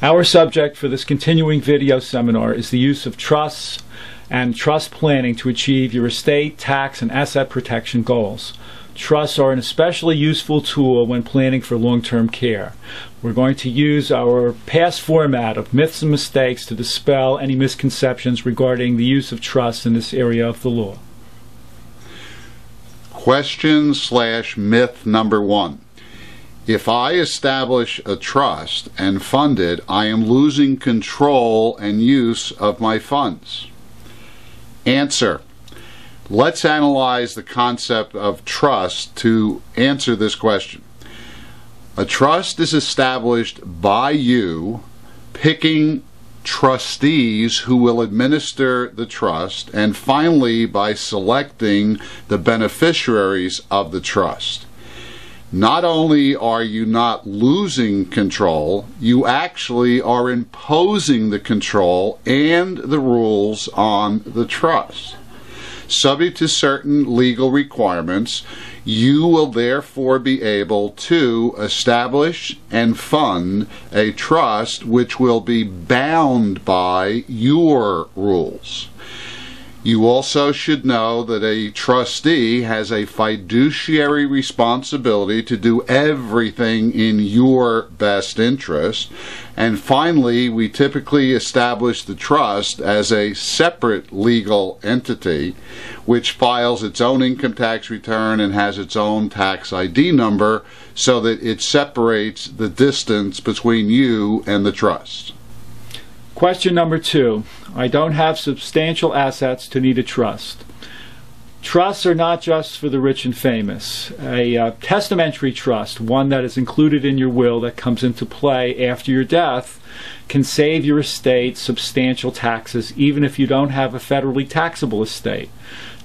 Our subject for this continuing video seminar is the use of trusts and trust planning to achieve your estate, tax, and asset protection goals. Trusts are an especially useful tool when planning for long-term care. We're going to use our past format of myths and mistakes to dispel any misconceptions regarding the use of trusts in this area of the law. Question/myth number 1. If I establish a trust and fund it, I am losing control and use of my funds. Answer. Let's analyze the concept of trust to answer this question. A trust is established by you picking trustees who will administer the trust, and finally by selecting the beneficiaries of the trust. Not only are you not losing control, you actually are imposing the control and the rules on the trust. Subject to certain legal requirements, you will therefore be able to establish and fund a trust which will be bound by your rules. You also should know that a trustee has a fiduciary responsibility to do everything in your best interest. And finally, we typically establish the trust as a separate legal entity which files its own income tax return and has its own tax ID number so that it separates the distance between you and the trust. Question number 2. I don't have substantial assets to need a trust. Trusts are not just for the rich and famous. A testamentary trust, one that is included in your will that comes into play after your death, can save your estate substantial taxes even if you don't have a federally taxable estate.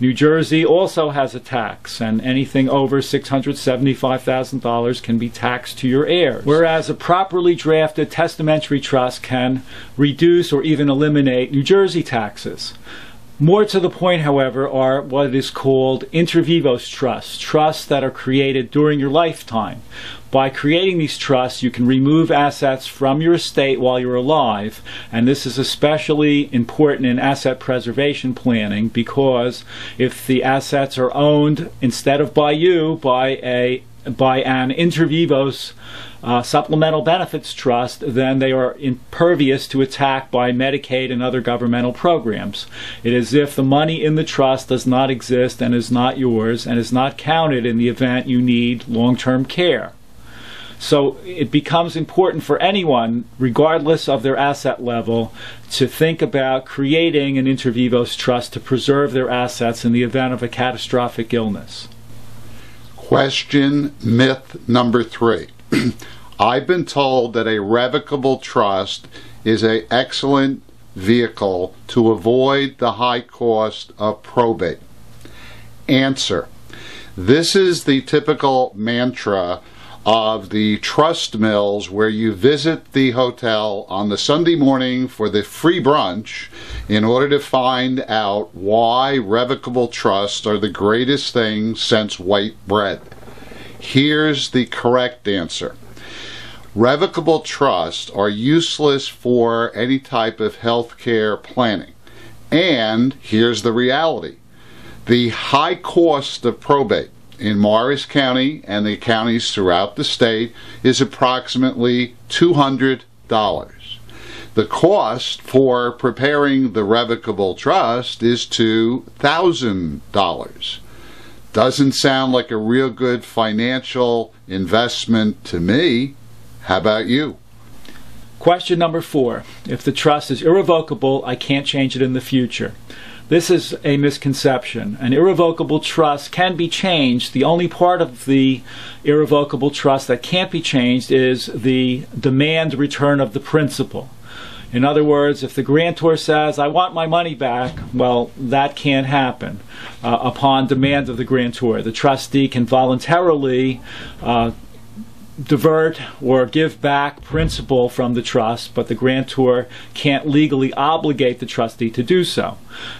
New Jersey also has a tax, and anything over $675,000 can be taxed to your heirs, whereas a properly drafted testamentary trust can reduce or even eliminate New Jersey taxes. More to the point, however, are what is called inter vivos trusts, trusts that are created during your lifetime. By creating these trusts, you can remove assets from your estate while you're alive, and this is especially important in asset preservation planning because if the assets are owned instead of by you by an inter vivos supplemental benefits trust, then they are impervious to attack by Medicaid and other governmental programs. It is as if the money in the trust does not exist and is not yours and is not counted in the event you need long-term care. So it becomes important for anyone, regardless of their asset level, to think about creating an inter vivos trust to preserve their assets in the event of a catastrophic illness. Myth number 3. I've been told that a revocable trust is an excellent vehicle to avoid the high cost of probate. Answer. This is the typical mantra of the trust mills where you visit the hotel on the Sunday morning for the free brunch in order to find out why revocable trusts are the greatest thing since white bread. Here's the correct answer. Revocable trusts are useless for any type of health care planning. And here's the reality. The high cost of probate in Morris County and the counties throughout the state is approximately $200. The cost for preparing the revocable trust is $2,000. Doesn't sound like a real good financial investment to me. How about you? Question number 4. If the trust is irrevocable, I can't change it in the future. This is a misconception. An irrevocable trust can be changed. The only part of the irrevocable trust that can't be changed is the demand return of the principal. In other words, if the grantor says, I want my money back, well, that can't happen upon demand of the grantor. The trustee can voluntarily divert or give back principal from the trust, but the grantor can't legally obligate the trustee to do so.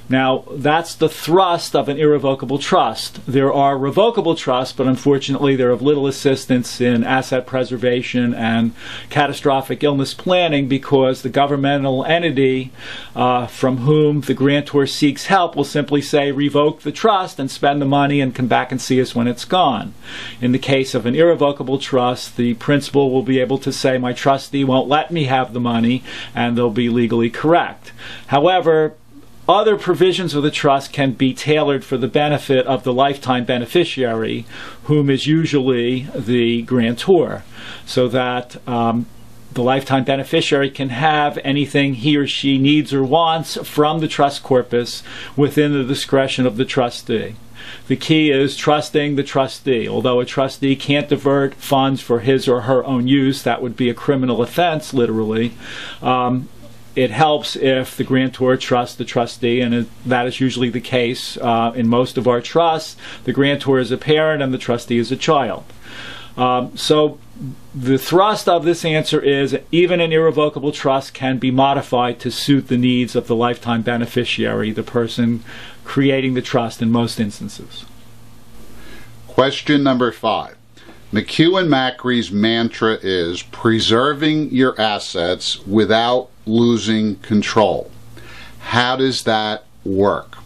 Now, that's the thrust of an irrevocable trust. There are revocable trusts, but unfortunately they're of little assistance in asset preservation and catastrophic illness planning, because the governmental entity from whom the grantor seeks help will simply say, revoke the trust and spend the money and come back and see us when it's gone. In the case of an irrevocable trust, the principal will be able to say, my trustee won't let me have the money, and they'll be legally correct. However, other provisions of the trust can be tailored for the benefit of the lifetime beneficiary, whom is usually the grantor, so that the lifetime beneficiary can have anything he or she needs or wants from the trust corpus within the discretion of the trustee. The key is trusting the trustee. Although a trustee can't divert funds for his or her own use, that would be a criminal offense, literally. It helps if the grantor trusts the trustee, and that is usually the case in most of our trusts. The grantor is a parent and the trustee is a child. So the thrust of this answer is even an irrevocable trust can be modified to suit the needs of the lifetime beneficiary, the person creating the trust in most instances. Question number 5. McHugh and Macri's mantra is preserving your assets without losing control. How does that work?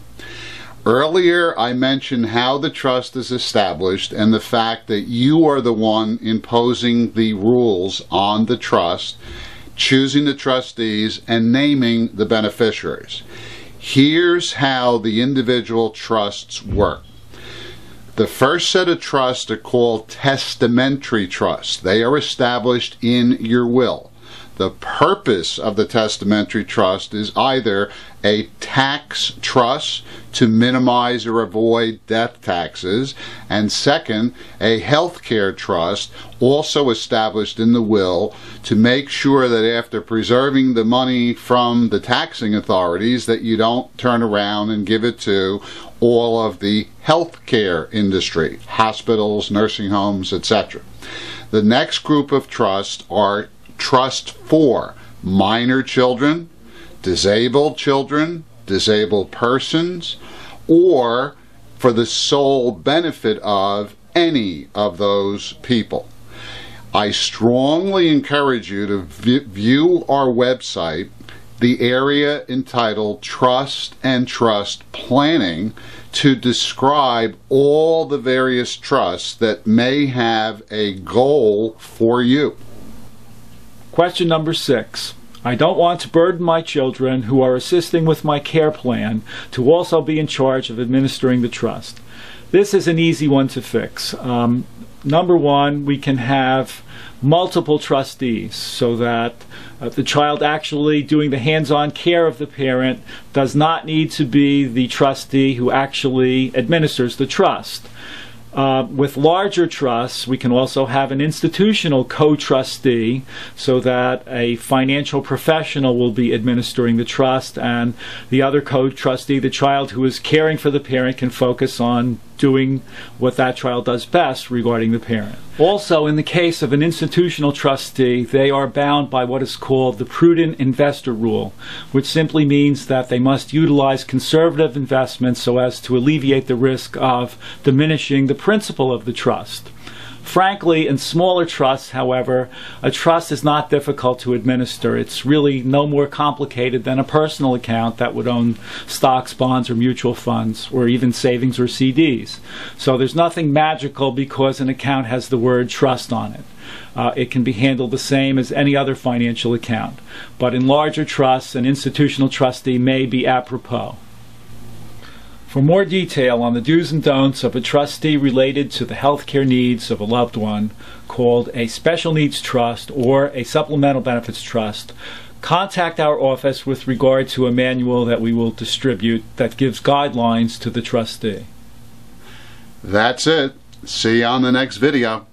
Earlier, I mentioned how the trust is established and the fact that you are the one imposing the rules on the trust, choosing the trustees, and naming the beneficiaries. Here's how the individual trusts work. The first set of trusts are called testamentary trusts. They are established in your will. The purpose of the testamentary trust is either a tax trust to minimize or avoid death taxes, and second, a healthcare trust also established in the will to make sure that after preserving the money from the taxing authorities that you don't turn around and give it to all of the healthcare industry, hospitals, nursing homes, etc. The next group of trusts are trust for minor children, disabled persons, or for the sole benefit of any of those people. I strongly encourage you to view our website, the area entitled Trust and Trust Planning, to describe all the various trusts that may have a goal for you. Question number 6. I don't want to burden my children who are assisting with my care plan to also be in charge of administering the trust. This is an easy one to fix. Number one, we can have multiple trustees so that the child actually doing the hands-on care of the parent does not need to be the trustee who actually administers the trust. With larger trusts, we can also have an institutional co-trustee so that a financial professional will be administering the trust, and the other co-trustee, the child who is caring for the parent, can focus on doing what that child does best regarding the parent. Also, in the case of an institutional trustee, they are bound by what is called the prudent investor rule, which simply means that they must utilize conservative investments so as to alleviate the risk of diminishing the principal of the trust. Frankly, in smaller trusts, however, a trust is not difficult to administer. It's really no more complicated than a personal account that would own stocks, bonds, or mutual funds, or even savings or CDs. So there's nothing magical because an account has the word trust on it. It can be handled the same as any other financial account. But in larger trusts, an institutional trustee may be apropos. For more detail on the do's and don'ts of a trustee related to the healthcare needs of a loved one, called a special needs trust or a supplemental benefits trust, contact our office with regard to a manual that we will distribute that gives guidelines to the trustee. That's it. See you on the next video.